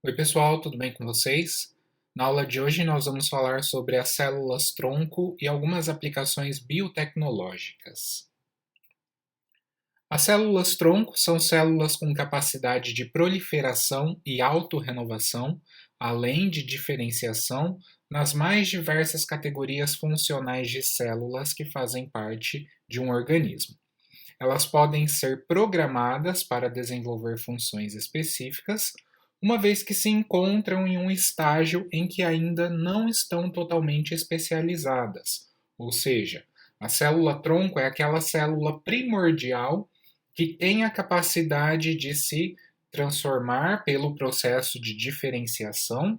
Oi, pessoal, tudo bem com vocês? Na aula de hoje nós vamos falar sobre as células-tronco e algumas aplicações biotecnológicas. As células-tronco são células com capacidade de proliferação e autorrenovação, além de diferenciação, nas mais diversas categorias funcionais de células que fazem parte de um organismo. Elas podem ser programadas para desenvolver funções específicas, uma vez que se encontram em um estágio em que ainda não estão totalmente especializadas. Ou seja, a célula-tronco é aquela célula primordial que tem a capacidade de se transformar pelo processo de diferenciação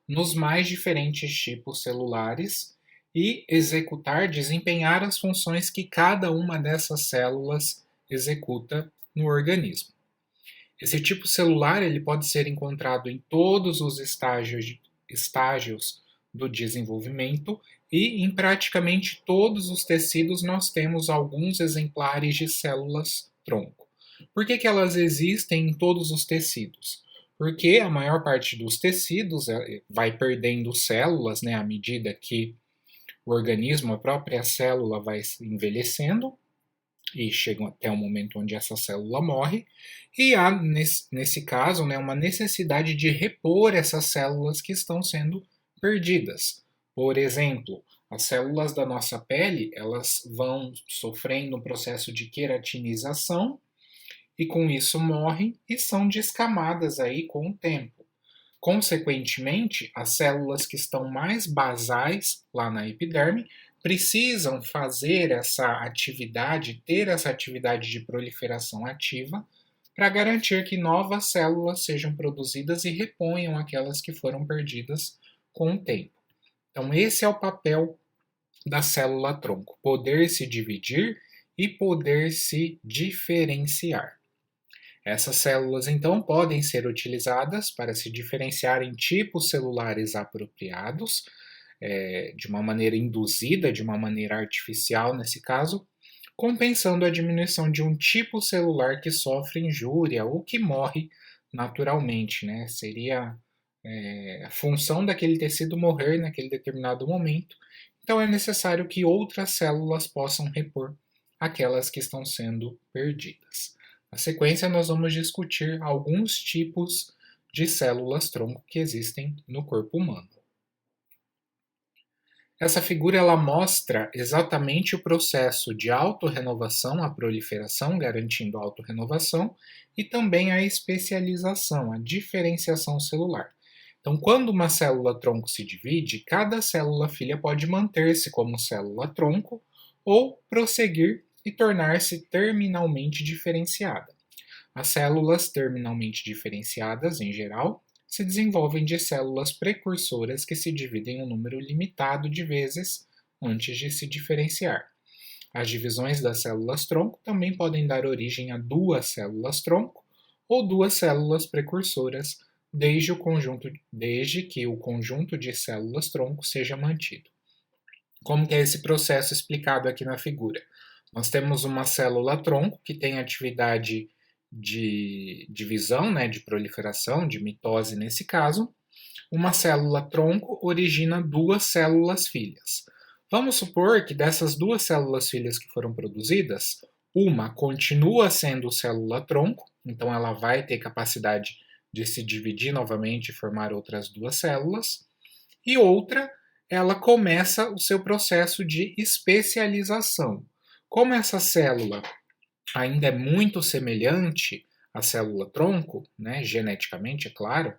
nos mais diferentes tipos celulares e executar, desempenhar as funções que cada uma dessas células executa no organismo. Esse tipo celular ele pode ser encontrado em todos os estágios do desenvolvimento e em praticamente todos os tecidos nós temos alguns exemplares de células tronco. Por que elas existem em todos os tecidos? Porque a maior parte dos tecidos vai perdendo células, né, à medida que o organismo, a própria célula vai envelhecendo e chega até o momento onde essa célula morre, e há, nesse caso, né, uma necessidade de repor essas células que estão sendo perdidas. Por exemplo, as células da nossa pele, elas vão sofrendo um processo de queratinização, e com isso morrem e são descamadas aí com o tempo. Consequentemente, as células que estão mais basais lá na epiderme precisam fazer essa atividade, ter essa atividade de proliferação ativa, para garantir que novas células sejam produzidas e reponham aquelas que foram perdidas com o tempo. Então, esse é o papel da célula-tronco: poder se dividir e poder se diferenciar. Essas células, então, podem ser utilizadas para se diferenciar em tipos celulares apropriados, de uma maneira induzida, de uma maneira artificial, nesse caso, compensando a diminuição de um tipo celular que sofre injúria ou que morre naturalmente, né? Seria a função daquele tecido morrer naquele determinado momento. Então é necessário que outras células possam repor aquelas que estão sendo perdidas. Na sequência, nós vamos discutir alguns tipos de células-tronco que existem no corpo humano. Essa figura ela mostra exatamente o processo de autorrenovação, a proliferação, garantindo a autorrenovação, e também a especialização, a diferenciação celular. Então, quando uma célula-tronco se divide, cada célula-filha pode manter-se como célula-tronco ou prosseguir e tornar-se terminalmente diferenciada. As células terminalmente diferenciadas, em geral, se desenvolvem de células precursoras que se dividem um número limitado de vezes antes de se diferenciar. As divisões das células-tronco também podem dar origem a duas células-tronco ou duas células precursoras, desde que o conjunto de células-tronco seja mantido. Como que é esse processo explicado aqui na figura? Nós temos uma célula-tronco que tem atividade de divisão, né, de proliferação, de mitose nesse caso. Uma célula-tronco origina duas células-filhas. Vamos supor que dessas duas células-filhas que foram produzidas, uma continua sendo célula-tronco, então ela vai ter capacidade de se dividir novamente e formar outras duas células, e outra, ela começa o seu processo de especialização. Como essa célula ainda é muito semelhante à célula-tronco, né, geneticamente, é claro,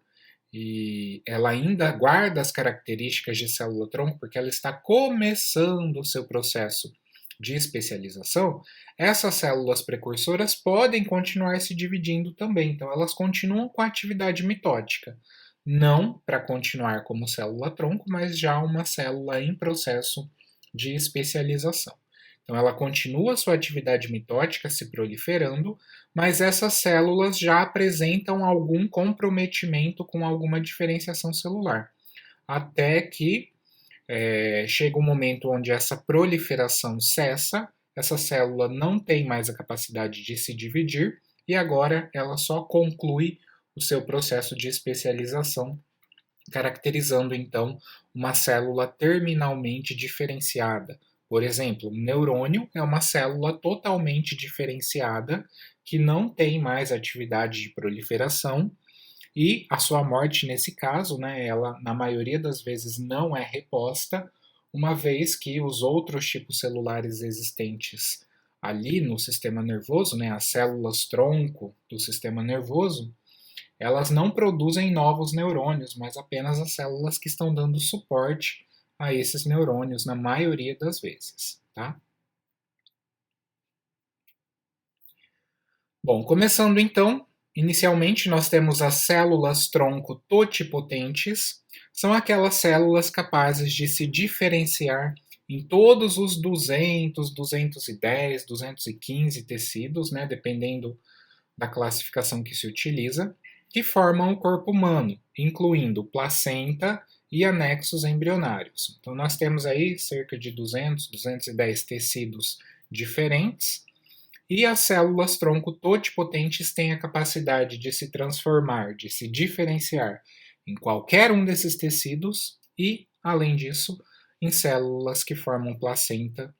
e ela ainda guarda as características de célula-tronco porque ela está começando o seu processo de especialização, essas células precursoras podem continuar se dividindo também. Então, elas continuam com a atividade mitótica, não para continuar como célula-tronco, mas já uma célula em processo de especialização. Então, ela continua sua atividade mitótica se proliferando, mas essas células já apresentam algum comprometimento com alguma diferenciação celular, até que chega um momento onde essa proliferação cessa, essa célula não tem mais a capacidade de se dividir e agora ela só conclui o o seu processo de especialização, caracterizando então uma célula terminalmente diferenciada. Por exemplo, um neurônio é uma célula totalmente diferenciada que não tem mais atividade de proliferação e a sua morte nesse caso, né, ela na maioria das vezes não é reposta, uma vez que os outros tipos celulares existentes ali no sistema nervoso, né, as células tronco do sistema nervoso, elas não produzem novos neurônios, mas apenas as células que estão dando suporte a esses neurônios na maioria das vezes, tá? Bom, começando então, inicialmente nós temos as células tronco totipotentes, são aquelas células capazes de se diferenciar em todos os 200, 210, 215 tecidos, né, dependendo da classificação que se utiliza, que formam o corpo humano, incluindo placenta e anexos embrionários. Então, nós temos aí cerca de 200, 210 tecidos diferentes, e as células tronco totipotentes têm a capacidade de se transformar, de se diferenciar em qualquer um desses tecidos e, além disso, em células que formam placenta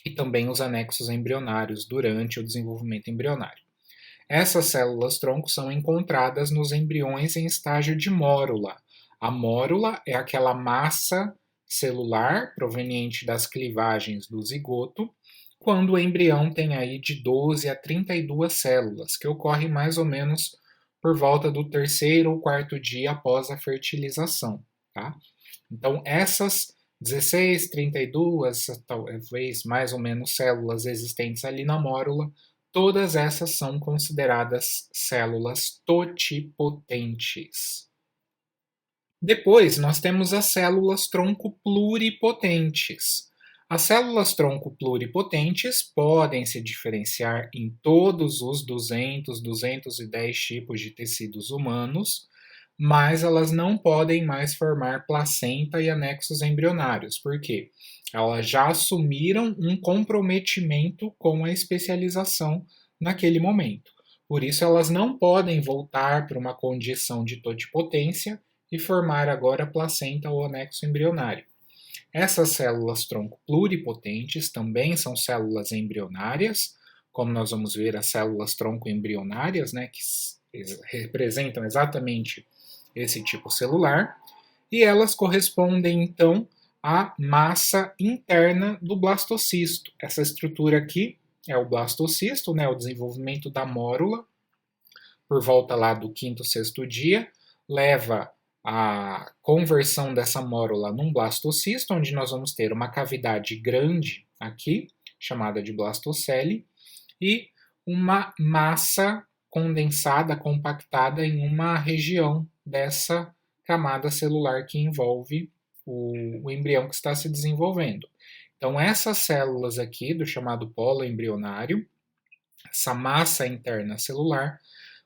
e também os anexos embrionários durante o desenvolvimento embrionário. Essas células tronco são encontradas nos embriões em estágio de mórula. A mórula é aquela massa celular proveniente das clivagens do zigoto, quando o embrião tem aí de 12 a 32 células, que ocorre mais ou menos por volta do terceiro ou quarto dia após a fertilização. Tá? Então, essas 16, 32, talvez mais ou menos células existentes ali na mórula, todas essas são consideradas células totipotentes. Depois, nós temos as células tronco pluripotentes. As células tronco pluripotentes podem se diferenciar em todos os 200, 210 tipos de tecidos humanos, mas elas não podem mais formar placenta e anexos embrionários. Por quê? Elas já assumiram um comprometimento com a especialização naquele momento. Por isso, elas não podem voltar para uma condição de totipotência e formar agora placenta ou anexo embrionário. Essas células tronco pluripotentes também são células embrionárias, como nós vamos ver as células tronco embrionárias, né, que representam exatamente esse tipo celular, e elas correspondem então à massa interna do blastocisto. Essa estrutura aqui é o blastocisto, né, o desenvolvimento da mórula, por volta lá do quinto, sexto dia, leva a conversão dessa mórula num blastocisto, onde nós vamos ter uma cavidade grande aqui, chamada de blastocele, e uma massa condensada, compactada em uma região dessa camada celular que envolve o embrião que está se desenvolvendo. Então, essas células aqui, do chamado polo embrionário, essa massa interna celular,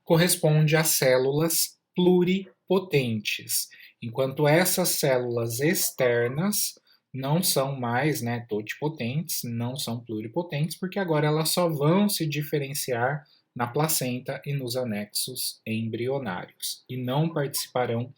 corresponde a células pluripotentes, enquanto essas células externas não são mais, né, totipotentes, não são pluripotentes, porque agora elas só vão se diferenciar na placenta e nos anexos embrionários e não participarão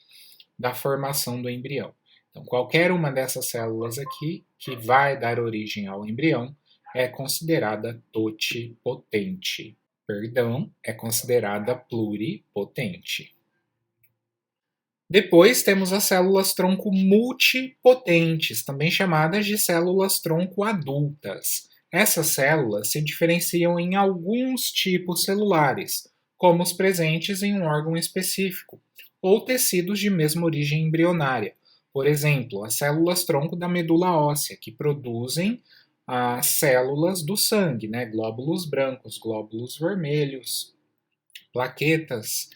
da formação do embrião. Então, qualquer uma dessas células aqui que vai dar origem ao embrião é considerada totipotente. Perdão, é considerada pluripotente. Depois temos as células tronco multipotentes, também chamadas de células tronco adultas. Essas células se diferenciam em alguns tipos celulares, como os presentes em um órgão específico, ou tecidos de mesma origem embrionária. Por exemplo, as células tronco da medula óssea, que produzem as células do sangue, né? Glóbulos brancos, glóbulos vermelhos, plaquetas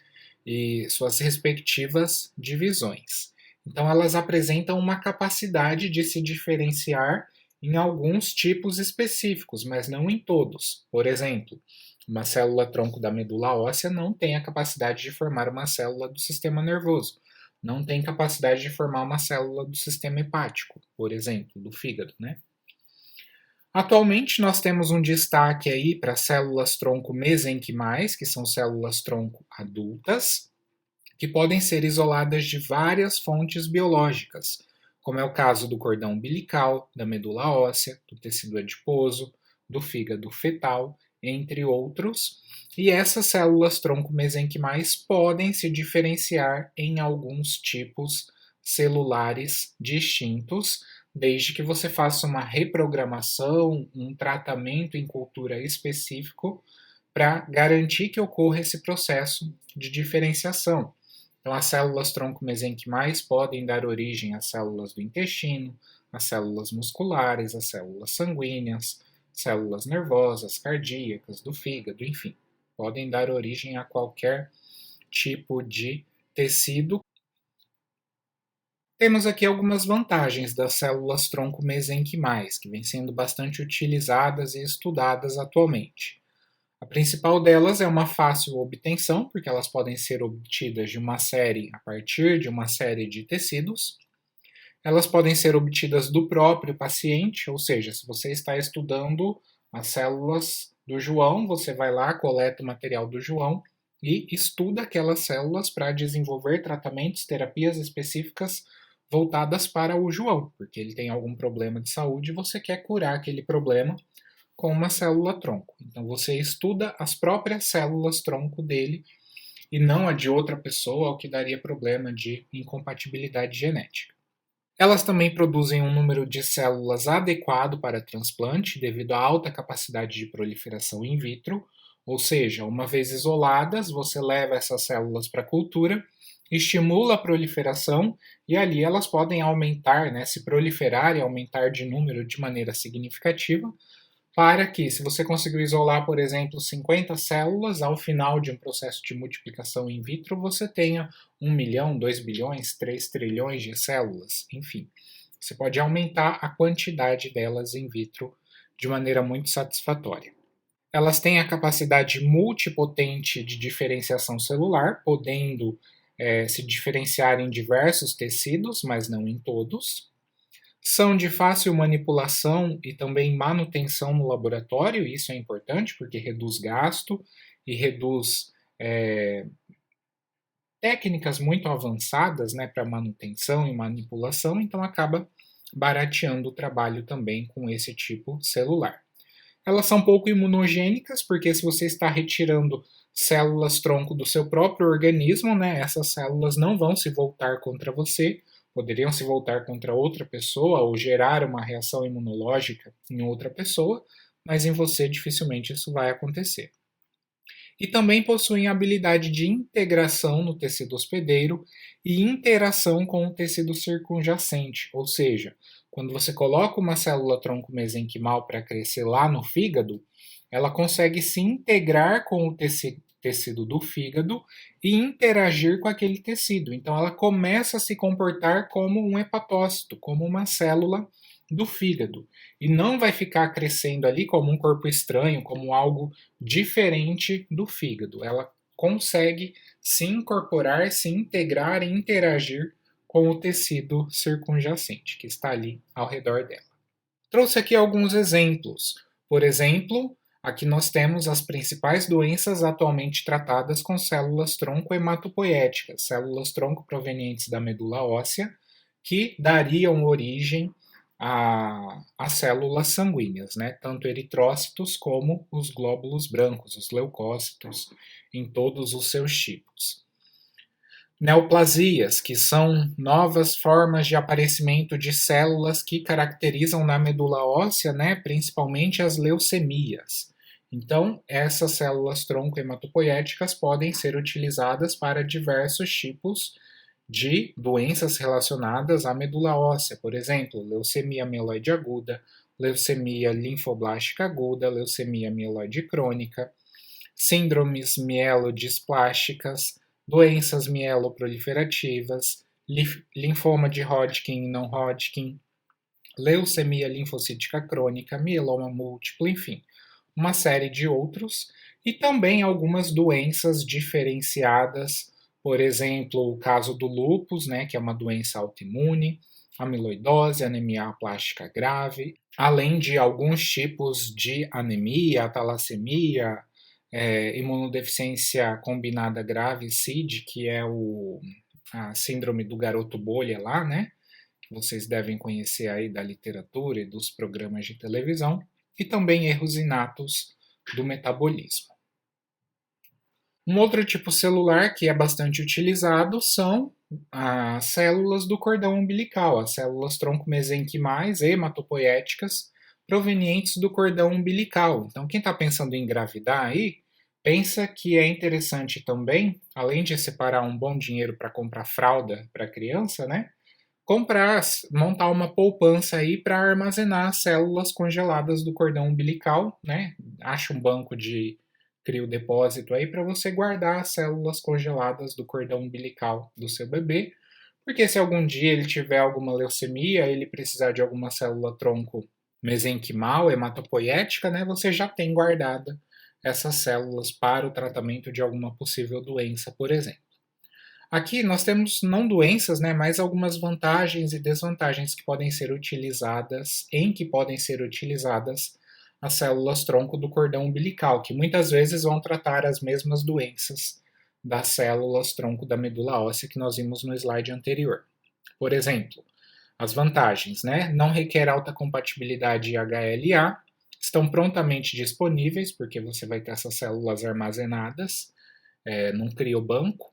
e suas respectivas divisões. Então, elas apresentam uma capacidade de se diferenciar em alguns tipos específicos, mas não em todos. Por exemplo, uma célula tronco da medula óssea não tem a capacidade de formar uma célula do sistema nervoso, não tem capacidade de formar uma célula do sistema hepático, por exemplo, do fígado, né? Atualmente nós temos um destaque aí para células tronco mesenquimais, que são células tronco adultas, que podem ser isoladas de várias fontes biológicas, como é o caso do cordão umbilical, da medula óssea, do tecido adiposo, do fígado fetal, entre outros, e essas células tronco mesenquimais podem se diferenciar em alguns tipos celulares distintos, desde que você faça uma reprogramação, um tratamento em cultura específico para garantir que ocorra esse processo de diferenciação. Então, as células tronco mesenquimais podem dar origem às células do intestino, às células musculares, às células sanguíneas, células nervosas, cardíacas, do fígado, enfim. Podem dar origem a qualquer tipo de tecido. Temos aqui algumas vantagens das células tronco mesenquimais, que vêm sendo bastante utilizadas e estudadas atualmente. A principal delas é uma fácil obtenção, porque elas podem ser obtidas de uma série a partir de uma série de tecidos. Elas podem ser obtidas do próprio paciente, ou seja, se você está estudando as células do João, você vai lá, coleta o material do João e estuda aquelas células para desenvolver tratamentos, terapias específicas voltadas para o João, porque ele tem algum problema de saúde e você quer curar aquele problema com uma célula tronco. Então você estuda as próprias células tronco dele e não a de outra pessoa, o que daria problema de incompatibilidade genética. Elas também produzem um número de células adequado para transplante devido à alta capacidade de proliferação in vitro, ou seja, uma vez isoladas, você leva essas células para a cultura, estimula a proliferação e ali elas podem aumentar, se proliferar e aumentar de número de maneira significativa, para que, se você conseguiu isolar, por exemplo, 50 células, ao final de um processo de multiplicação in vitro, você tenha 1 milhão, 2 bilhões, 3 trilhões de células, enfim. Você pode aumentar a quantidade delas in vitro de maneira muito satisfatória. Elas têm a capacidade multipotente de diferenciação celular, podendo se diferenciar em diversos tecidos, mas não em todos. São de fácil manipulação e também manutenção no laboratório, e isso é importante porque reduz gasto e reduz técnicas muito avançadas para manutenção e manipulação, então acaba barateando o trabalho também com esse tipo celular. Elas são pouco imunogênicas, porque se você está retirando células tronco do seu próprio organismo, essas células não vão se voltar contra você, poderiam se voltar contra outra pessoa ou gerar uma reação imunológica em outra pessoa, mas em você dificilmente isso vai acontecer. E também possuem habilidade de integração no tecido hospedeiro e interação com o tecido circunjacente, ou seja, quando você coloca uma célula tronco mesenquimal para crescer lá no fígado, ela consegue se integrar com o tecido do fígado e interagir com aquele tecido. Então ela começa a se comportar como um hepatócito, como uma célula do fígado. E não vai ficar crescendo ali como um corpo estranho, como algo diferente do fígado. Ela consegue se incorporar, se integrar e interagir com o tecido circunjacente, que está ali ao redor dela. Trouxe aqui alguns exemplos. Por exemplo, aqui nós temos as principais doenças atualmente tratadas com células tronco hematopoéticas, células tronco provenientes da medula óssea, que dariam origem às células sanguíneas, tanto eritrócitos como os glóbulos brancos, os leucócitos, em todos os seus tipos. Neoplasias, que são novas formas de aparecimento de células que caracterizam na medula óssea, principalmente as leucemias. Então, essas células tronco hematopoéticas podem ser utilizadas para diversos tipos de doenças relacionadas à medula óssea, por exemplo, leucemia mieloide aguda, leucemia linfoblástica aguda, leucemia mieloide crônica, síndromes mielodisplásticas, doenças mieloproliferativas, linfoma de Hodgkin e não Hodgkin, leucemia linfocítica crônica, mieloma múltiplo, enfim, uma série de outros, e também algumas doenças diferenciadas, por exemplo, o caso do lúpus, que é uma doença autoimune, amiloidose, anemia plástica grave, além de alguns tipos de anemia, talassemia, imunodeficiência combinada grave, CID, que é a síndrome do garoto bolha lá, né? Que vocês devem conhecer aí da literatura e dos programas de televisão, e também erros inatos do metabolismo. Um outro tipo celular que é bastante utilizado são as células do cordão umbilical, as células tronco-mesenquimais hematopoéticas provenientes do cordão umbilical. Então, quem está pensando em engravidar aí, pensa que é interessante também, além de separar um bom dinheiro para comprar fralda para a criança, né? Montar uma poupança aí para armazenar as células congeladas do cordão umbilical, né? Acha um banco de criodepósito aí para você guardar as células congeladas do cordão umbilical do seu bebê, porque se algum dia ele tiver alguma leucemia, ele precisar de alguma célula tronco mesenquimal, hematopoética, né? Você já tem guardada essas células para o tratamento de alguma possível doença, por exemplo. Aqui nós temos não doenças, né, mas algumas vantagens e desvantagens que podem ser utilizadas, as células tronco do cordão umbilical, que muitas vezes vão tratar as mesmas doenças das células tronco da medula óssea que nós vimos no slide anterior. Por exemplo, as vantagens, né? Não requer alta compatibilidade HLA, estão prontamente disponíveis, porque você vai ter essas células armazenadas num criobanco.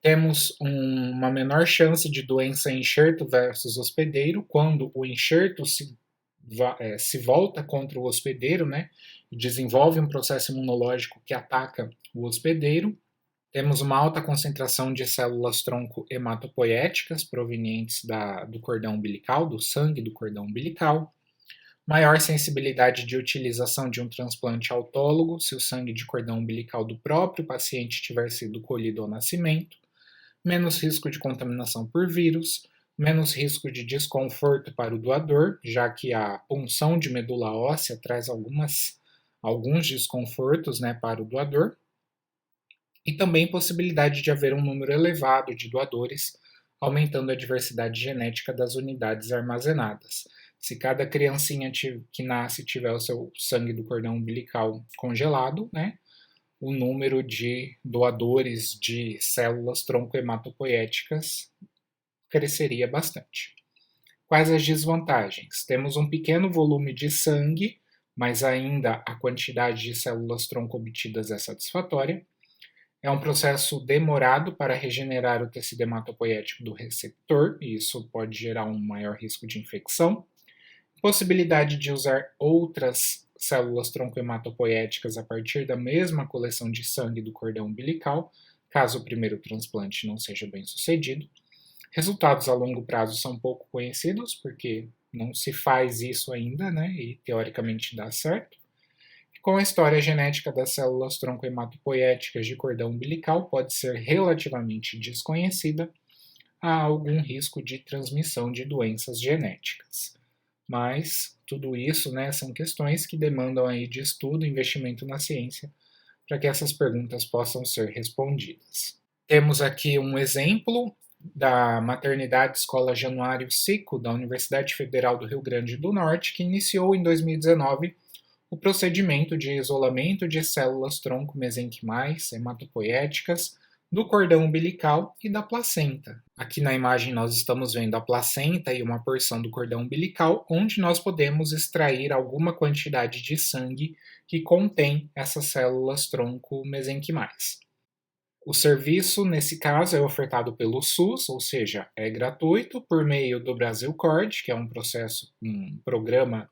Temos uma menor chance de doença enxerto versus hospedeiro, quando o enxerto se volta contra o hospedeiro, né, e desenvolve um processo imunológico que ataca o hospedeiro. Temos uma alta concentração de células tronco hematopoéticas provenientes do cordão umbilical, do sangue do cordão umbilical. Maior sensibilidade de utilização de um transplante autólogo, se o sangue de cordão umbilical do próprio paciente tiver sido colhido ao nascimento. Menos risco de contaminação por vírus, menos risco de desconforto para o doador, já que a punção de medula óssea traz alguns desconfortos, né, para o doador, e também possibilidade de haver um número elevado de doadores, aumentando a diversidade genética das unidades armazenadas. Se cada criancinha que nasce tiver o seu sangue do cordão umbilical congelado, né, o número de doadores de células tronco-hematopoéticas cresceria bastante. Quais as desvantagens? Temos um pequeno volume de sangue, mas ainda a quantidade de células tronco obtidas é satisfatória. É um processo demorado para regenerar o tecido hematopoético do receptor, e isso pode gerar um maior risco de infecção. Possibilidade de usar outras células tronco-hematopoéticas a partir da mesma coleção de sangue do cordão umbilical, caso o primeiro transplante não seja bem sucedido. Resultados a longo prazo são pouco conhecidos, porque não se faz isso ainda, né, e teoricamente dá certo. Com a história genética das células tronco-hematopoéticas de cordão umbilical pode ser relativamente desconhecida, há algum risco de transmissão de doenças genéticas. Mas tudo isso, né, são questões que demandam aí de estudo e investimento na ciência para que essas perguntas possam ser respondidas. Temos aqui um exemplo da Maternidade Escola Januário Sico, da Universidade Federal do Rio Grande do Norte, que iniciou em 2019 o procedimento de isolamento de células tronco mesenquimais hematopoéticas do cordão umbilical e da placenta. Aqui na imagem nós estamos vendo a placenta e uma porção do cordão umbilical, onde nós podemos extrair alguma quantidade de sangue que contém essas células tronco mesenquimais. O serviço, nesse caso, é ofertado pelo SUS, ou seja, é gratuito por meio do Brasil Cord, que é um programa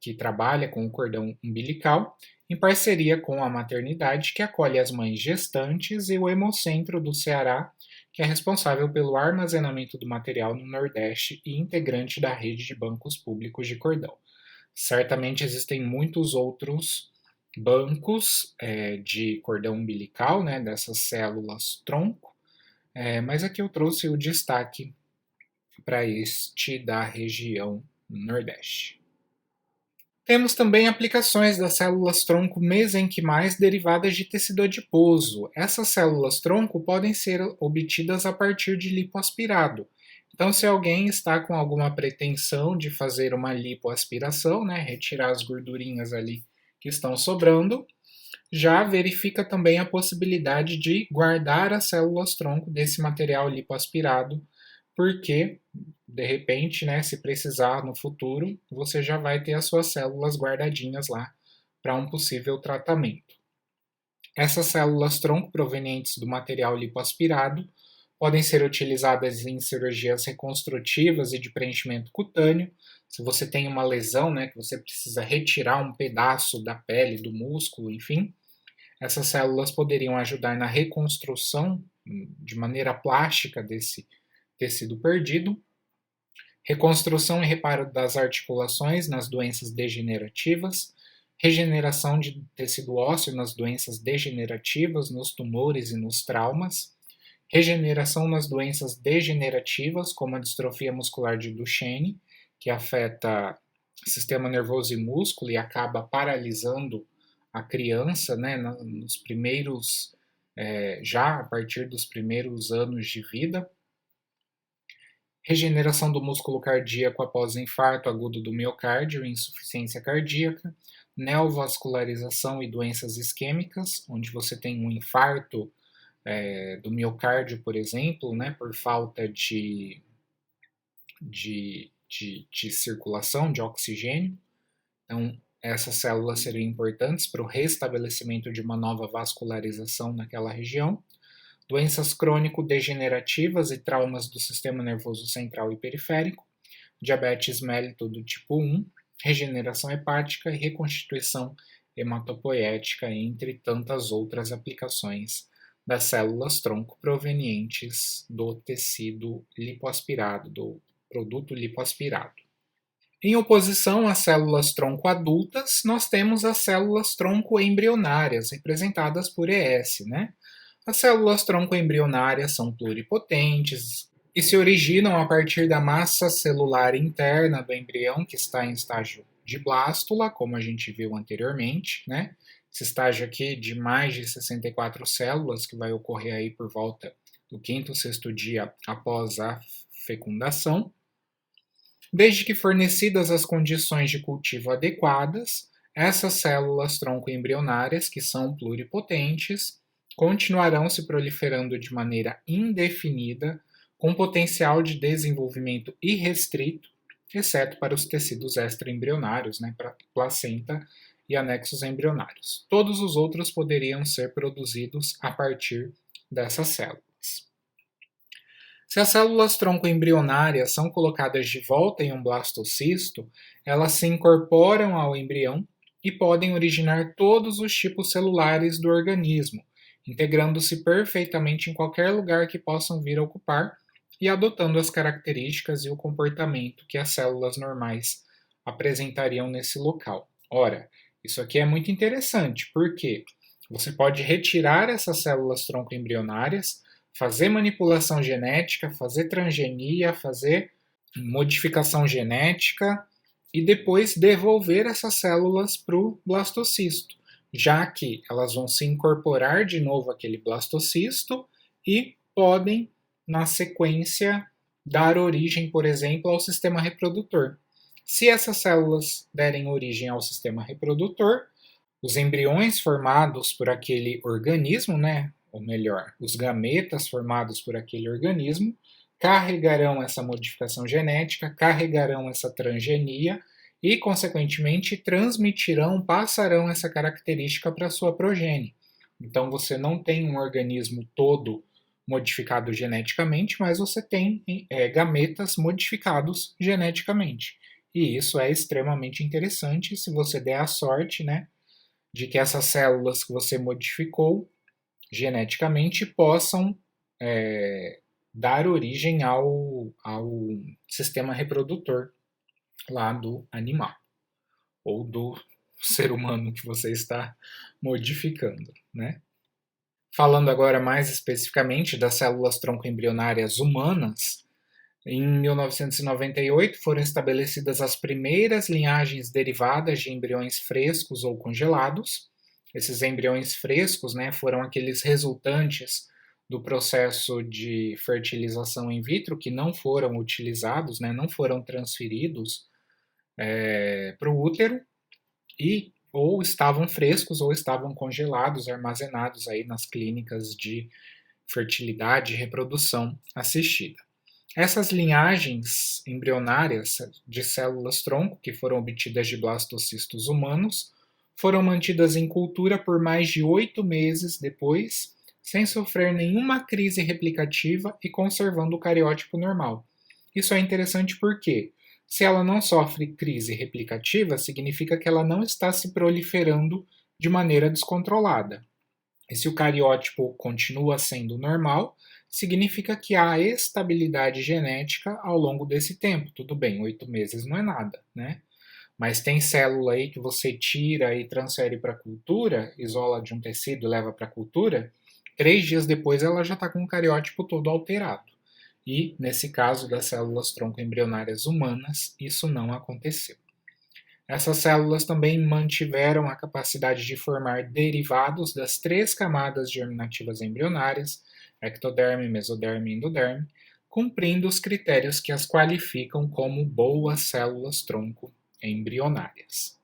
que trabalha com o cordão umbilical, em parceria com a maternidade que acolhe as mães gestantes e o Hemocentro do Ceará, que é responsável pelo armazenamento do material no Nordeste e integrante da rede de bancos públicos de cordão. Certamente existem muitos outros bancos de cordão umbilical, né, dessas células tronco, mas aqui eu trouxe o destaque para este da região Nordeste. Temos também aplicações das células tronco mesenquimais derivadas de tecido adiposo. Essas células tronco podem ser obtidas a partir de lipoaspirado. Então, se alguém está com alguma pretensão de fazer uma lipoaspiração, né, retirar as gordurinhas ali que estão sobrando, Já verifica também a possibilidade de guardar as células-tronco desse material lipoaspirado, porque, de repente, né, se precisar no futuro, você já vai ter as suas células guardadinhas lá para um possível tratamento. Essas células-tronco provenientes do material lipoaspirado podem ser utilizadas em cirurgias reconstrutivas e de preenchimento cutâneo. Se você tem uma lesão, né, que você precisa retirar um pedaço da pele, do músculo, enfim, essas células poderiam ajudar na reconstrução de maneira plástica desse tecido perdido, reconstrução e reparo das articulações nas doenças degenerativas, regeneração de tecido ósseo nas doenças degenerativas, nos tumores e nos traumas, regeneração nas doenças degenerativas, como a distrofia muscular de Duchenne, que afeta sistema nervoso e músculo e acaba paralisando a criança, né, nos primeiros, já a partir dos primeiros anos de vida. Regeneração do músculo cardíaco após infarto agudo do miocárdio e insuficiência cardíaca, neovascularização e doenças isquêmicas, onde você tem um infarto do miocárdio, por exemplo, né, por falta de circulação, de oxigênio. Então, essas células seriam importantes para o restabelecimento de uma nova vascularização naquela região. Doenças crônico-degenerativas e traumas do sistema nervoso central e periférico, diabetes mellitus do tipo 1, regeneração hepática e reconstituição hematopoética, entre tantas outras aplicações das células-tronco provenientes do tecido lipoaspirado, do produto lipoaspirado. Em oposição às células-tronco adultas, nós temos as células-tronco embrionárias, representadas por ES, né? As células-tronco embrionárias são pluripotentes e se originam a partir da massa celular interna do embrião, que está em estágio de blástula, como a gente viu anteriormente, né? Esse estágio aqui de mais de 64 células, que vai ocorrer aí por volta do quinto, sexto dia após a fecundação. Desde que fornecidas as condições de cultivo adequadas, essas células-tronco embrionárias, que são pluripotentes, continuarão se proliferando de maneira indefinida, com potencial de desenvolvimento irrestrito, exceto para os tecidos extraembrionários, né, para placenta e anexos embrionários. Todos os outros poderiam ser produzidos a partir dessas células. Se as células-tronco embrionárias são colocadas de volta em um blastocisto, elas se incorporam ao embrião e podem originar todos os tipos celulares do organismo, integrando-se perfeitamente em qualquer lugar que possam vir a ocupar e adotando as características e o comportamento que as células normais apresentariam nesse local. Ora, isso aqui é muito interessante, porque você pode retirar essas células-tronco embrionárias, fazer manipulação genética, fazer transgenia, fazer modificação genética e depois devolver essas células para o blastocisto, já que elas vão se incorporar de novo àquele blastocisto e podem, na sequência, dar origem, por exemplo, ao sistema reprodutor. Se essas células derem origem ao sistema reprodutor, os embriões formados por aquele organismo, né, ou melhor, os gametas formados por aquele organismo, carregarão essa modificação genética, carregarão essa transgenia e, consequentemente, transmitirão, passarão essa característica para a sua progenie. Então, você não tem um organismo todo modificado geneticamente, mas você tem gametas modificados geneticamente. E isso é extremamente interessante se você der a sorte, né, de que essas células que você modificou geneticamente possam dar origem ao sistema reprodutor lá do animal ou do ser humano que você está modificando, né? Falando agora mais especificamente das células-tronco embrionárias humanas, em 1998 foram estabelecidas as primeiras linhagens derivadas de embriões frescos ou congelados. Esses embriões frescos, né, foram aqueles resultantes do processo de fertilização in vitro que não foram utilizados, né, não foram transferidos para o útero, e ou estavam frescos ou estavam congelados, armazenados aí nas clínicas de fertilidade e reprodução assistida. Essas linhagens embrionárias de células-tronco, que foram obtidas de blastocistos humanos, foram mantidas em cultura por mais de 8 meses depois, sem sofrer nenhuma crise replicativa e conservando o cariótipo normal. Isso é interessante porque, se ela não sofre crise replicativa, significa que ela não está se proliferando de maneira descontrolada. E se o cariótipo continua sendo normal, significa que há estabilidade genética ao longo desse tempo. Tudo bem, 8 meses não é nada, né? Mas tem célula aí que você tira e transfere para a cultura, isola de um tecido e leva para a cultura, 3 dias depois ela já está com o cariótipo todo alterado. E, nesse caso das células tronco embrionárias humanas, isso não aconteceu. Essas células também mantiveram a capacidade de formar derivados das 3 camadas germinativas embrionárias, ectoderme, mesoderme e endoderme, cumprindo os critérios que as qualificam como boas células tronco embrionárias.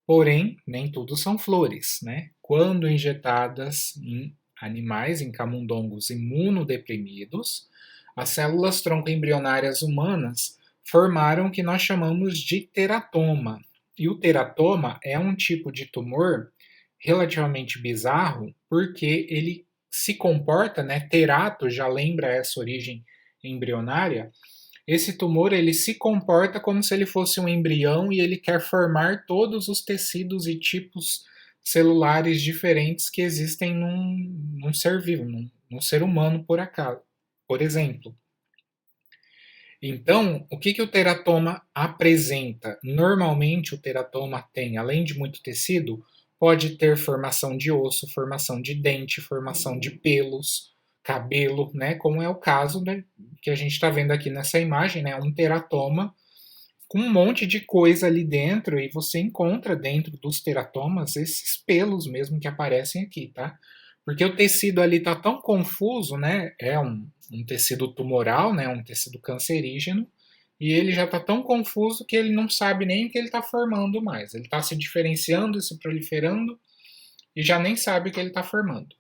Porém, nem tudo são flores, né? Quando injetadas em animais, em camundongos imunodeprimidos, as células tronco embrionárias humanas formaram o que nós chamamos de teratoma. E o teratoma é um tipo de tumor relativamente bizarro, porque ele se comporta, né? Terato já lembra essa origem embrionária. Esse tumor ele se comporta como se ele fosse um embrião e ele quer formar todos os tecidos e tipos celulares diferentes que existem num ser vivo, num ser humano por acaso, por exemplo. Então, o que o teratoma apresenta? Normalmente, o teratoma tem, além de muito tecido, pode ter formação de osso, formação de dente, formação de pelos, cabelo, né? Como é o caso, né, que a gente está vendo aqui nessa imagem, né? Um teratoma com um monte de coisa ali dentro e você encontra dentro dos teratomas esses pelos mesmo que aparecem aqui, tá? Porque o tecido ali está tão confuso, né? É um tecido tumoral, né? Um tecido cancerígeno, e ele já está tão confuso que ele não sabe nem o que ele está formando mais. Ele está se diferenciando, se proliferando e já nem sabe o que ele está formando.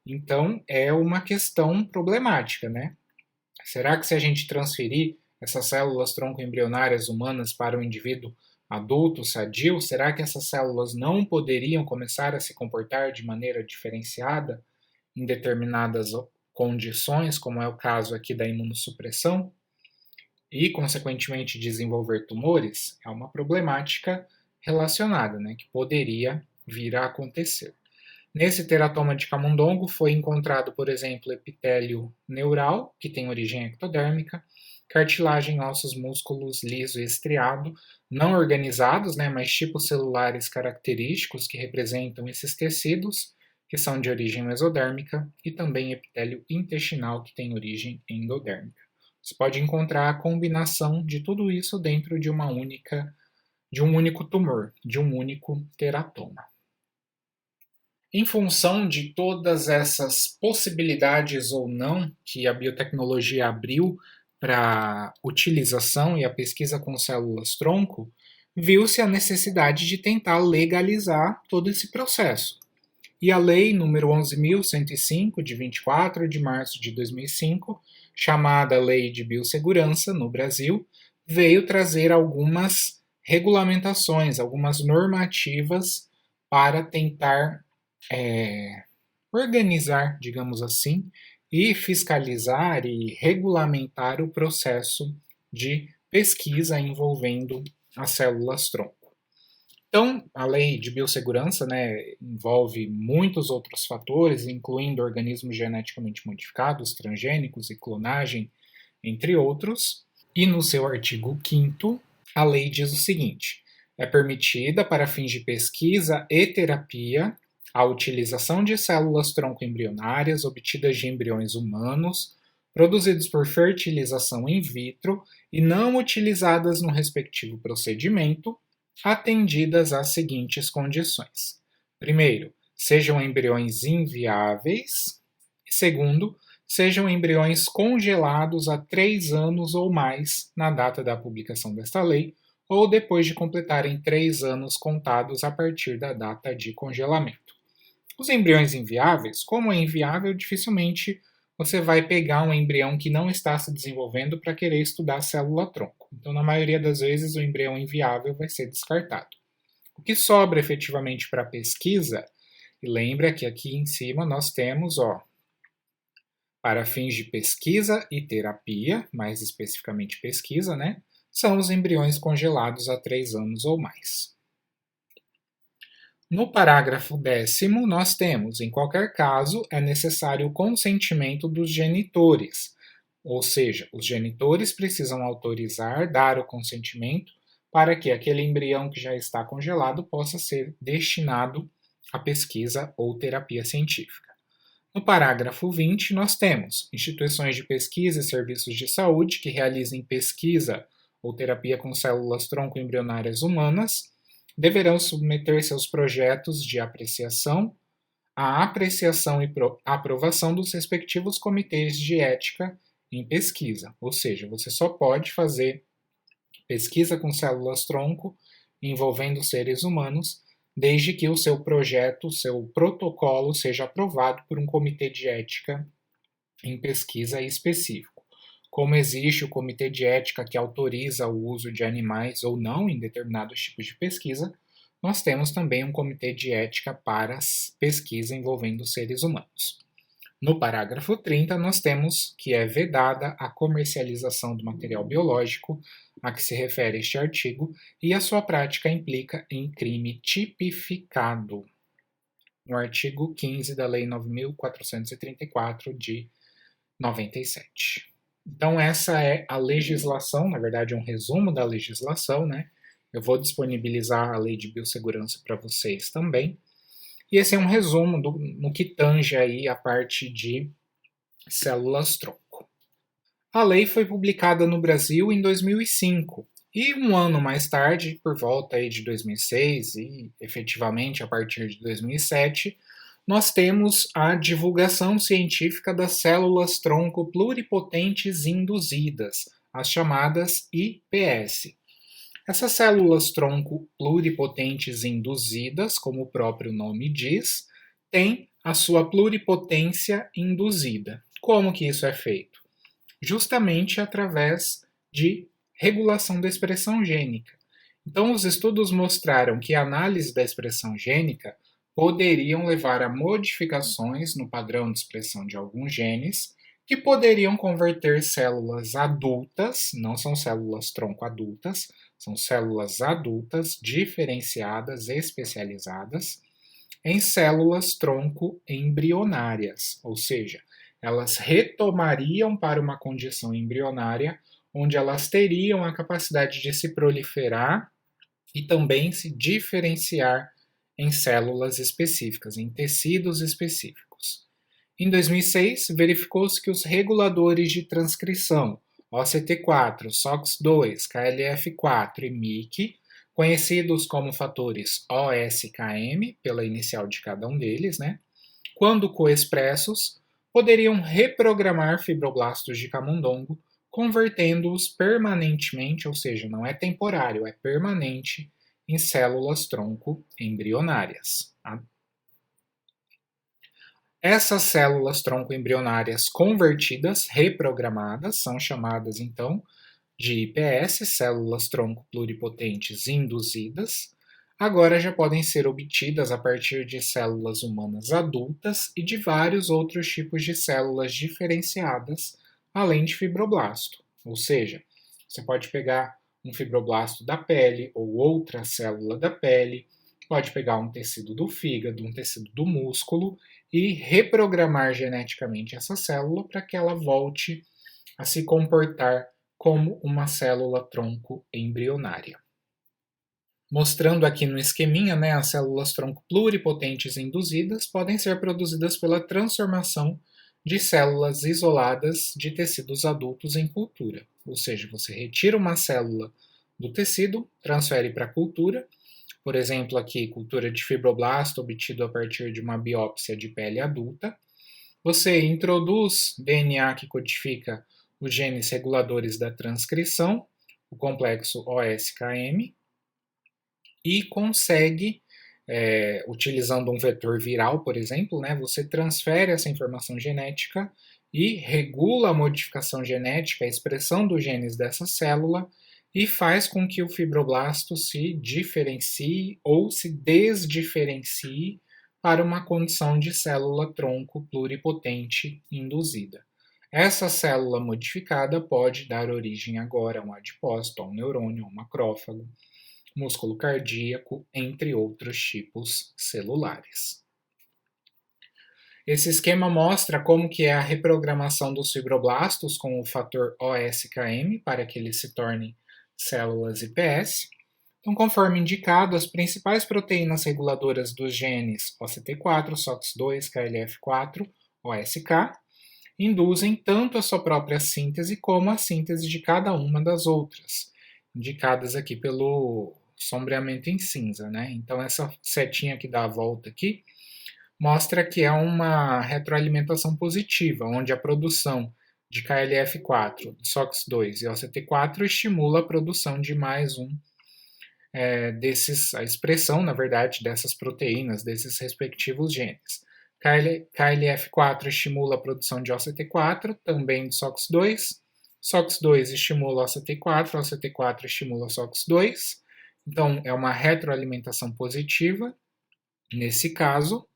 Então é uma questão problemática, né? Será que se a gente transferir essas células tronco embrionárias humanas para o indivíduo adulto, sadio, será que essas células não poderiam começar a se comportar de maneira diferenciada em determinadas condições, como é o caso aqui da imunossupressão, e, consequentemente, desenvolver tumores? É uma problemática relacionada, né, que poderia vir a acontecer. Nesse teratoma de camundongo foi encontrado, por exemplo, epitélio neural, que tem origem ectodérmica, cartilagem, ossos, músculos liso e estriado, não organizados, né, mas tipos celulares característicos que representam esses tecidos, que são de origem mesodérmica, e também epitélio intestinal, que tem origem endodérmica. Você pode encontrar a combinação de tudo isso dentro de um único tumor, de um único teratoma. Em função de todas essas possibilidades ou não que a biotecnologia abriu para utilização e a pesquisa com células-tronco, viu-se a necessidade de tentar legalizar todo esse processo. E a Lei número 11.105, de 24 de março de 2005, chamada Lei de Biossegurança no Brasil, veio trazer algumas regulamentações, algumas normativas para tentar organizar, digamos assim, e fiscalizar e regulamentar o processo de pesquisa envolvendo as células-tronco. Então, a lei de biossegurança, né, envolve muitos outros fatores, incluindo organismos geneticamente modificados, transgênicos e clonagem, entre outros. E no seu artigo 5º, a lei diz o seguinte: é permitida para fins de pesquisa e terapia a utilização de células tronco embrionárias obtidas de embriões humanos, produzidos por fertilização in vitro e não utilizadas no respectivo procedimento, atendidas às seguintes condições. Primeiro, sejam embriões inviáveis. E segundo, sejam embriões congelados há 3 anos ou mais na data da publicação desta lei, ou depois de completarem 3 anos contados a partir da data de congelamento. Os embriões inviáveis, como é inviável, dificilmente você vai pegar um embrião que não está se desenvolvendo para querer estudar a célula-tronco. Então, na maioria das vezes, o embrião inviável vai ser descartado. O que sobra efetivamente para a pesquisa, e lembra que aqui em cima nós temos, para fins de pesquisa e terapia, mais especificamente pesquisa, né? São os embriões congelados há 3 anos ou mais. No parágrafo 10º, nós temos, em qualquer caso, é necessário o consentimento dos genitores, ou seja, os genitores precisam autorizar, dar o consentimento para que aquele embrião que já está congelado possa ser destinado à pesquisa ou terapia científica. No parágrafo 20, nós temos instituições de pesquisa e serviços de saúde que realizem pesquisa ou terapia com células-tronco embrionárias humanas deverão submeter seus projetos de apreciação à apreciação e aprovação dos respectivos comitês de ética em pesquisa. Ou seja, você só pode fazer pesquisa com células-tronco envolvendo seres humanos desde que o seu projeto, o seu protocolo seja aprovado por um comitê de ética em pesquisa específico. Como existe o comitê de ética que autoriza o uso de animais ou não em determinados tipos de pesquisa, nós temos também um comitê de ética para pesquisa envolvendo seres humanos. No parágrafo 30, nós temos que é vedada a comercialização do material biológico a que se refere este artigo e a sua prática implica em crime tipificado, no artigo 15 da Lei 9.434 de 97. Então, essa é a legislação, na verdade, é um resumo da legislação, né? Eu vou disponibilizar a Lei de Biossegurança para vocês também. E esse é um resumo no que tange aí a parte de células-tronco. A lei foi publicada no Brasil em 2005 e um ano mais tarde, por volta aí de 2006 e efetivamente a partir de 2007, nós temos a divulgação científica das células-tronco pluripotentes induzidas, as chamadas IPS. Essas células-tronco pluripotentes induzidas, como o próprio nome diz, têm a sua pluripotência induzida. Como que isso é feito? Justamente através de regulação da expressão gênica. Então, os estudos mostraram que a análise da expressão gênica poderiam levar a modificações no padrão de expressão de alguns genes que poderiam converter células adultas, não são células tronco adultas, são células adultas diferenciadas e especializadas em células tronco embrionárias, ou seja, elas retomariam para uma condição embrionária onde elas teriam a capacidade de se proliferar e também se diferenciar em células específicas, em tecidos específicos. Em 2006, verificou-se que os reguladores de transcrição, OCT4, SOX2, KLF4 e MYC, conhecidos como fatores OSKM, pela inicial de cada um deles, né, quando coexpressos, poderiam reprogramar fibroblastos de camundongo, convertendo-os permanentemente, ou seja, não é temporário, é permanente, em células tronco embrionárias. Tá? Essas células tronco embrionárias convertidas, reprogramadas, são chamadas então de IPS, células tronco pluripotentes induzidas, agora já podem ser obtidas a partir de células humanas adultas e de vários outros tipos de células diferenciadas, além de fibroblasto. Ou seja, você pode pegar um fibroblasto da pele ou outra célula da pele, pode pegar um tecido do fígado, um tecido do músculo e reprogramar geneticamente essa célula para que ela volte a se comportar como uma célula tronco embrionária. Mostrando aqui no esqueminha, né, as células tronco pluripotentes induzidas podem ser produzidas pela transformação de células isoladas de tecidos adultos em cultura. Ou seja, você retira uma célula do tecido, transfere para a cultura, por exemplo, aqui, cultura de fibroblasto obtido a partir de uma biópsia de pele adulta. Você introduz DNA que codifica os genes reguladores da transcrição, o complexo OSKM e consegue, utilizando um vetor viral, por exemplo, né, você transfere essa informação genética e regula a modificação genética, a expressão dos genes dessa célula e faz com que o fibroblasto se diferencie ou se desdiferencie para uma condição de célula-tronco pluripotente induzida. Essa célula modificada pode dar origem agora a um adipócito, a um neurônio, a um macrófago, músculo cardíaco, entre outros tipos celulares. Esse esquema mostra como que é a reprogramação dos fibroblastos com o fator OSKM para que eles se tornem células iPS. Então, conforme indicado, as principais proteínas reguladoras dos genes OCT4, SOX2, KLF4, OSK, induzem tanto a sua própria síntese como a síntese de cada uma das outras, indicadas aqui pelo sombreamento em cinza, né? Então essa setinha que dá a volta aqui mostra que é uma retroalimentação positiva, onde a produção de KLF4, SOX2 e OCT4 estimula a produção de mais um a expressão, na verdade, dessas proteínas, desses respectivos genes. KLF4 estimula a produção de OCT4, também de SOX2. SOX2 estimula OCT4, OCT4 estimula SOX2. Então, é uma retroalimentação positiva. Nesse caso,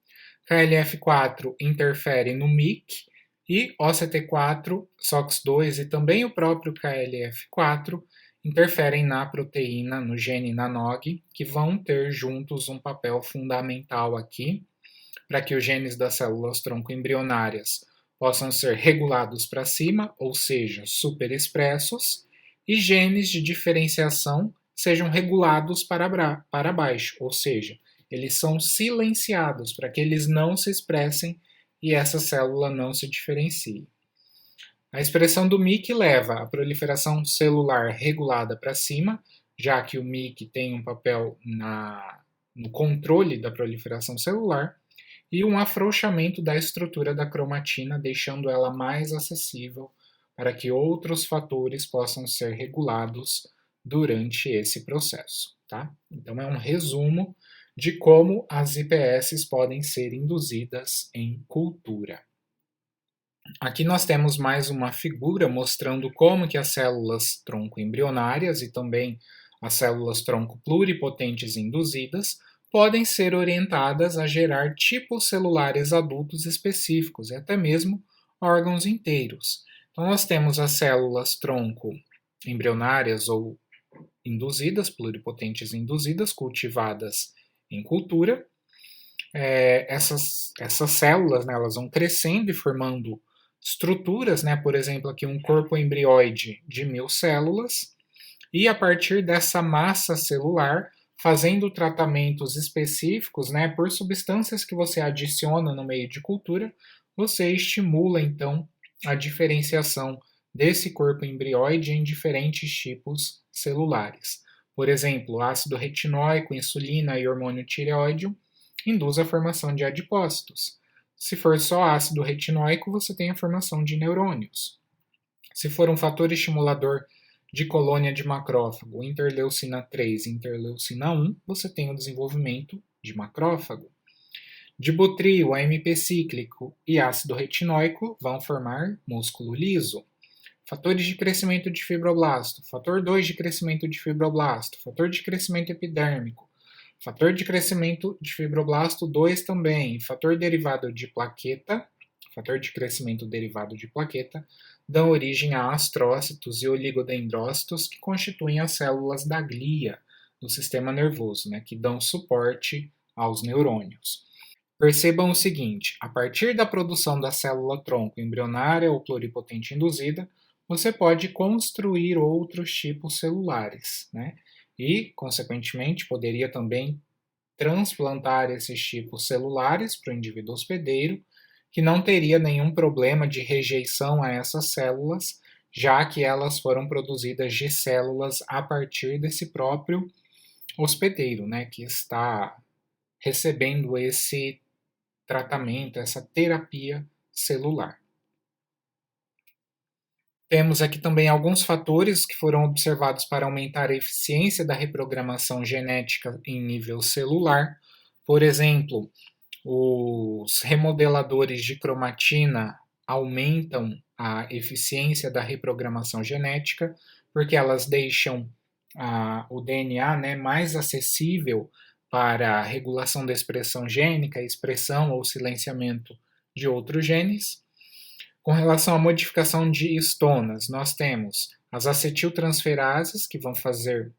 KLF4 interfere no MYC e OCT4, SOX2 e também o próprio KLF4 interferem na proteína, no gene NANOG, que vão ter juntos um papel fundamental aqui para que os genes das células tronco embrionárias possam ser regulados para cima, ou seja, superexpressos, e genes de diferenciação sejam regulados para baixo, ou seja, eles são silenciados para que eles não se expressem e essa célula não se diferencie. A expressão do MYC leva à proliferação celular regulada para cima, já que o MYC tem um papel no controle da proliferação celular, e um afrouxamento da estrutura da cromatina, deixando ela mais acessível para que outros fatores possam ser regulados durante esse processo. Tá? Então, é um resumo de como as IPS podem ser induzidas em cultura. Aqui nós temos mais uma figura mostrando como que as células tronco embrionárias e também as células tronco pluripotentes induzidas podem ser orientadas a gerar tipos celulares adultos específicos e até mesmo órgãos inteiros. Então nós temos as células tronco embrionárias ou induzidas, pluripotentes induzidas, cultivadas em cultura. Essas células, né, elas vão crescendo e formando estruturas, né, por exemplo, aqui um corpo embrióide de 1000 células, e a partir dessa massa celular, fazendo tratamentos específicos, né, por substâncias que você adiciona no meio de cultura, você estimula então a diferenciação desse corpo embrióide em diferentes tipos celulares. Por exemplo, ácido retinóico, insulina e hormônio tireoide induz a formação de adipócitos. Se for só ácido retinóico, você tem a formação de neurônios. Se for um fator estimulador de colônia de macrófago, interleucina 3 e interleucina 1, você tem o desenvolvimento de macrófago. Dibutril, AMP cíclico e ácido retinóico vão formar músculo liso. Fatores de crescimento de fibroblasto, fator 2 de crescimento de fibroblasto, fator de crescimento epidérmico, fator de crescimento de fibroblasto 2 também, fator derivado de plaqueta, fator de crescimento derivado de plaqueta, dão origem a astrócitos e oligodendrócitos que constituem as células da glia do sistema nervoso, né, que dão suporte aos neurônios. Percebam o seguinte, a partir da produção da célula-tronco embrionária ou pluripotente induzida, você pode construir outros tipos celulares, né? E, consequentemente, poderia também transplantar esses tipos celulares para o indivíduo hospedeiro, que não teria nenhum problema de rejeição a essas células, já que elas foram produzidas de células a partir desse próprio hospedeiro, né, que está recebendo esse tratamento, essa terapia celular. Temos aqui também alguns fatores que foram observados para aumentar a eficiência da reprogramação genética em nível celular. Por exemplo, os remodeladores de cromatina aumentam a eficiência da reprogramação genética, porque elas deixam o DNA, né, mais acessível para a regulação da expressão gênica, expressão ou silenciamento de outros genes. Com relação à modificação de histonas, nós temos as acetiltransferases, que vão fazer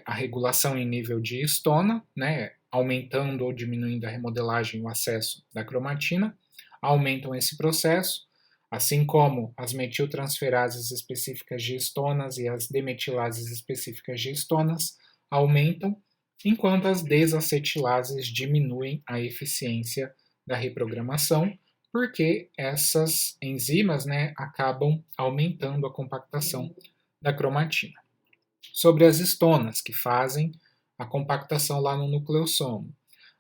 a regulação em nível de histona, né, aumentando ou diminuindo a remodelagem e o acesso da cromatina, aumentam esse processo, assim como as metiltransferases específicas de histonas e as demetilases específicas de histonas aumentam, enquanto as desacetilases diminuem a eficiência da reprogramação, porque essas enzimas, né, acabam aumentando a compactação da cromatina. Sobre as histonas, que fazem a compactação lá no nucleossomo.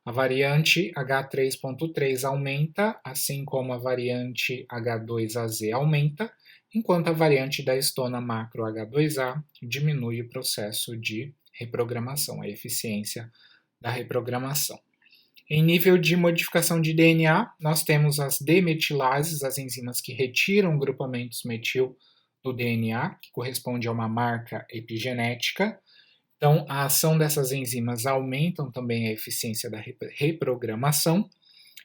A variante H3.3 aumenta, assim como a variante H2AZ aumenta, enquanto a variante da histona macro H2A diminui o processo de reprogramação, a eficiência da reprogramação. Em nível de modificação de DNA, nós temos as demetilases, as enzimas que retiram grupamentos metil do DNA, que corresponde a uma marca epigenética. Então, a ação dessas enzimas aumentam também a eficiência da reprogramação,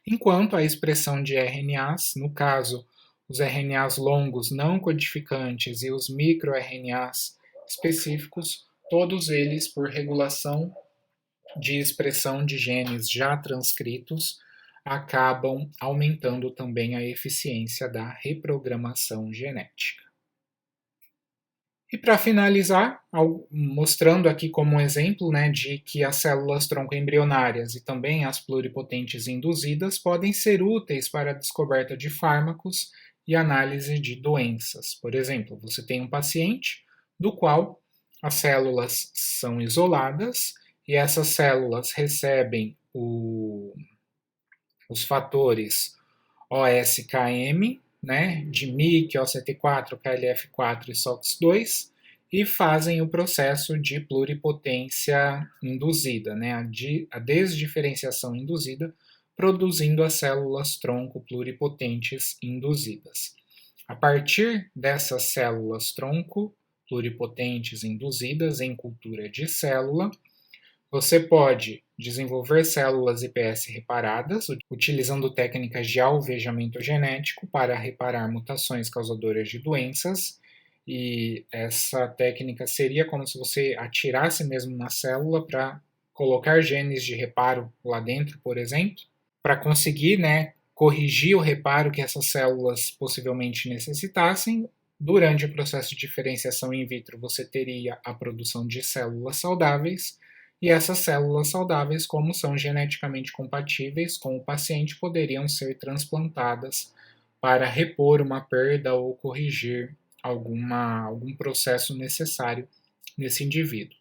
enquanto a expressão de RNAs, no caso, os RNAs longos não codificantes e os microRNAs específicos, todos eles por regulação de expressão de genes já transcritos, acabam aumentando também a eficiência da reprogramação genética. E para finalizar, mostrando aqui como um exemplo, né, de que as células tronco embrionárias e também as pluripotentes induzidas podem ser úteis para a descoberta de fármacos e análise de doenças. Por exemplo, você tem um paciente do qual as células são isoladas e essas células recebem os fatores OSKM, né, de MYC, OCT4, KLF4 e SOX2, e fazem o processo de pluripotência induzida, né, a desdiferenciação induzida, produzindo as células tronco pluripotentes induzidas. A partir dessas células tronco pluripotentes induzidas em cultura de célula, você pode desenvolver células iPS reparadas, utilizando técnicas de alvejamento genético para reparar mutações causadoras de doenças. E essa técnica seria como se você atirasse mesmo na célula para colocar genes de reparo lá dentro, por exemplo, para conseguir, né, corrigir o reparo que essas células possivelmente necessitassem. Durante o processo de diferenciação in vitro, você teria a produção de células saudáveis. E essas células saudáveis, como são geneticamente compatíveis com o paciente, poderiam ser transplantadas para repor uma perda ou corrigir algum processo necessário nesse indivíduo.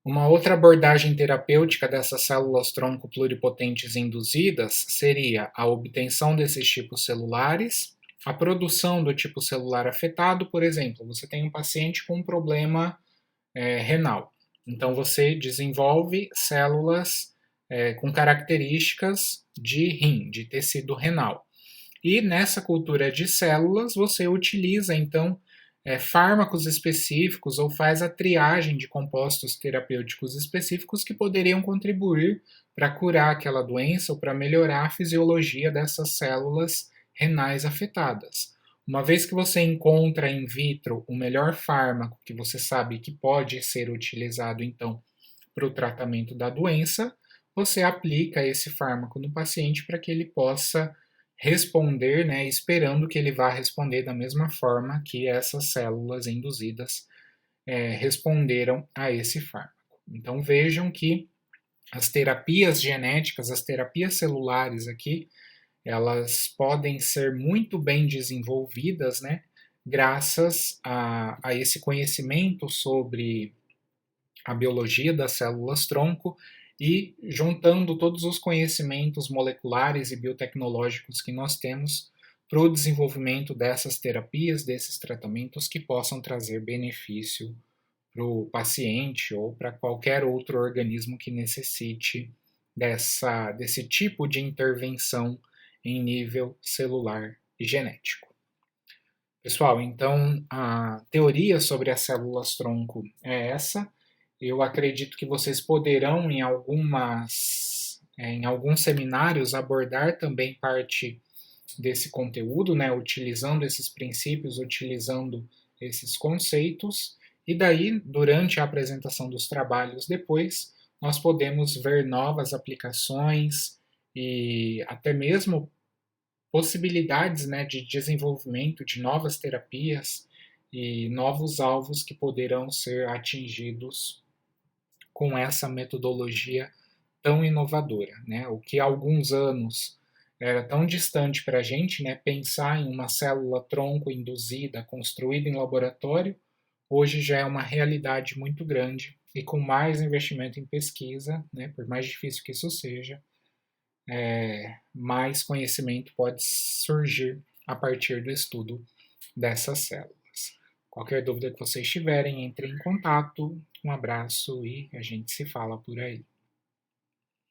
Uma outra abordagem terapêutica dessas células tronco pluripotentes induzidas seria a obtenção desses tipos celulares, a produção do tipo celular afetado. Por exemplo, você tem um paciente com um problema renal. Então, você desenvolve células com características de rim, de tecido renal. E nessa cultura de células, você utiliza, então, fármacos específicos ou faz a triagem de compostos terapêuticos específicos que poderiam contribuir para curar aquela doença ou para melhorar a fisiologia dessas células renais afetadas. Uma vez que você encontra in vitro o melhor fármaco que você sabe que pode ser utilizado, então, para o tratamento da doença, você aplica esse fármaco no paciente para que ele possa responder, né, esperando que ele vá responder da mesma forma que essas células induzidas responderam a esse fármaco. Então vejam que as terapias genéticas, as terapias celulares aqui, elas podem ser muito bem desenvolvidas, né, graças a esse conhecimento sobre a biologia das células tronco e juntando todos os conhecimentos moleculares e biotecnológicos que nós temos, para o desenvolvimento dessas terapias, desses tratamentos que possam trazer benefício para o paciente ou para qualquer outro organismo que necessite desse tipo de intervenção em nível celular e genético. Pessoal, então a teoria sobre as células-tronco é essa. Eu acredito que vocês poderão, em alguns seminários, abordar também parte desse conteúdo, né, utilizando esses princípios, utilizando esses conceitos, e daí, durante a apresentação dos trabalhos depois, nós podemos ver novas aplicações e até mesmo possibilidades, né, de desenvolvimento de novas terapias e novos alvos que poderão ser atingidos com essa metodologia tão inovadora, né? O que há alguns anos era tão distante para a gente, né, pensar em uma célula tronco induzida, construída em laboratório, hoje já é uma realidade muito grande e com mais investimento em pesquisa, né, por mais difícil que isso seja, mais conhecimento pode surgir a partir do estudo dessas células. Qualquer dúvida que vocês tiverem, entrem em contato. Um abraço e a gente se fala por aí.